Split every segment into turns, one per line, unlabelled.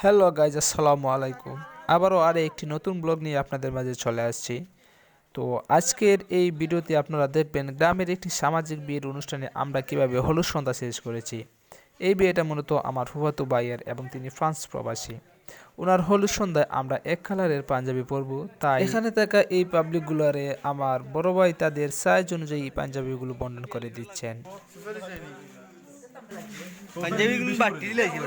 Hello guys, আসসালামু আলাইকুম। আবারও একটি নতুন ব্লগ নিয়ে আপনাদের মাঝে চলে আসছি। তো আজকের এই ভিডিওতে আপনারা দেখবেন গ্রামের একটি সামাজিক বিয়ের অনুষ্ঠানে আমরা কিভাবে হলুদ সন্ধ্যা শেষ করেছি। এই বিয়েটা মূলত আমার ফুফাতো ভাইয়ের এবং তিনি ফ্রান্স প্রবাসী। ওনার হলুদ সন্ধ্যায় আমরা এক কালারের পাঞ্জাবি পরবো, তাই এখানে থাকা এই পাবলিকগুলোরে আমার বড় ভাই তাদের সাইজ অনুযায়ী পাঞ্জাবিগুলো বন্টন করে দিচ্ছেন।
পাঞ্জাবিগুলো বাটি দিলাইছি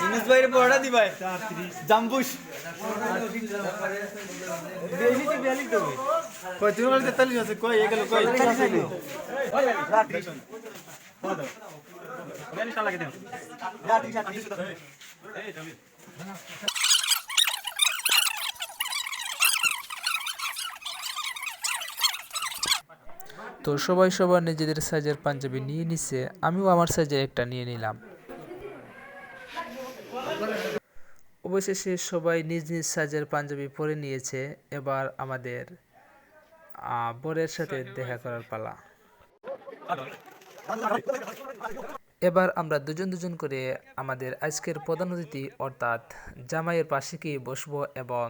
ইনুস ভাইরে বড়া দিবাই জাম্বুশ বেশি তো বেলি তো কই তুমি বলতে 43 আছে কই এগুলো কই 43 বেলি শালা লাগে দেও লাঠি শাটি এই তুমি
তো সবাই সবার নিজেদের সাইজের পাঞ্জাবি নিয়ে নিছে, আমিও আমার সাইজের একটা নিয়ে নিলাম। অবশেষে সবাই নিজ নিজ সাইজের পাঞ্জাবি পরে নিয়েছে। এবার আমাদের বরের সাথে দেখা করার পালা। এবার আমরা দুজন দুজন করে আমাদের আজকের প্রধান অতিথি অর্থাৎ জামাইয়ের পাশে গিয়ে বসবো এবং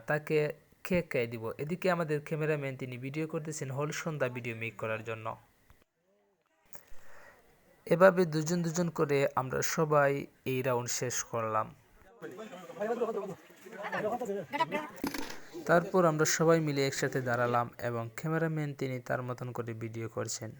তাকে কেক খাইয়ে দিব। এদিকে আমাদের ক্যামেরাম্যান তিনি ভিডিও করতেছেন হলুদ সন্ধ্যা ভিডিও মেক করার জন্য। এভাবে দুজন দুজন করে আমরা সবাই এই রাউন্ড শেষ করলাম। তারপর আমরা সবাই মিলে একসাথে দাঁড়ালাম এবং ক্যামেরাম্যান তিনি তার মতন করে ভিডিও করছেন।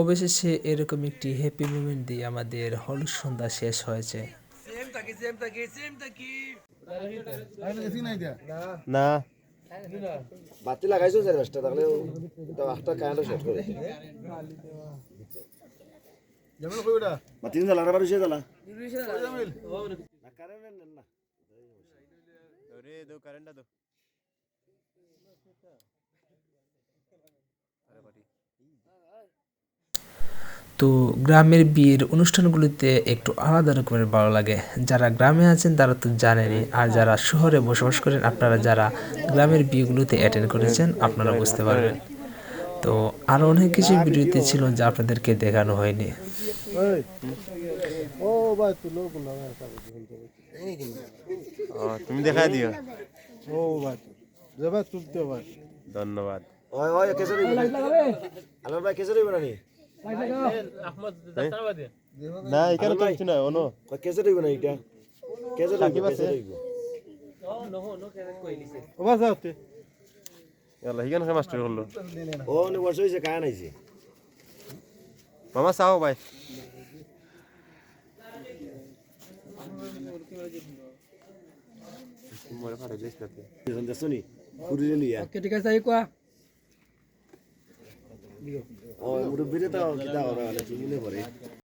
অবশেষে এরকম একটি হ্যাপি মোমেন্ট দিয়ে আমাদের হলুদ সন্ধ্যা শেষ হয়েছে।
না বাতি লাগাইছো স্যার বেশটা তাহলে একটা কারেন্ট শর্ট করে জামিল কইটা বাতি জ্বালা আর বাড়ি জ্বালা জামিল না কারেন্ট নেন না ওরে দাও কারেন্টটা দাও আরে বাড়ি।
তো গ্রামের বিয়ের অনুষ্ঠানগুলিতে একটু আলাদা রকমের ভালো লাগে। যারা গ্রামে আছেন তারা তো জানেনই, আর যারা শহরে বসবাস করেন আপনারা যারা গ্রামের বিয়েগুলোতে অ্যাটেন্ড করেছেন আপনারা বুঝতে পারবেন। তো আরও অনেক কিছু ভিডিওতে ছিল যা আপনাদেরকে দেখানো হয়নি।
তুমি দেখাই দিও।
ও ভাই যাবা তুলতে ভাই
ধন্যবাদ। ওই ওই কেসে দিবেন আলম ভাই কেসে দিবেন নি আহমদ দাস্তানাবাদী না এখানে তো কিছু না ওনো কই কেসে দিবেন এটা কেসে দিবেন কেসে দিবেন নো নো কেসে কইলিছে
ও বাস আতে
ইয়ালা হিগান খা মাস্টার হলো ও নে বসে হইছে কায়া নাইছে মামা সাও ভাই মোরে ফাড়ে লিস্টতে দেখছনি পুরি লিয়া
ওকে ঠিক আছে আই কোয়া
ও মুরব্বিরে তো কিতা ওরা চিনি পরে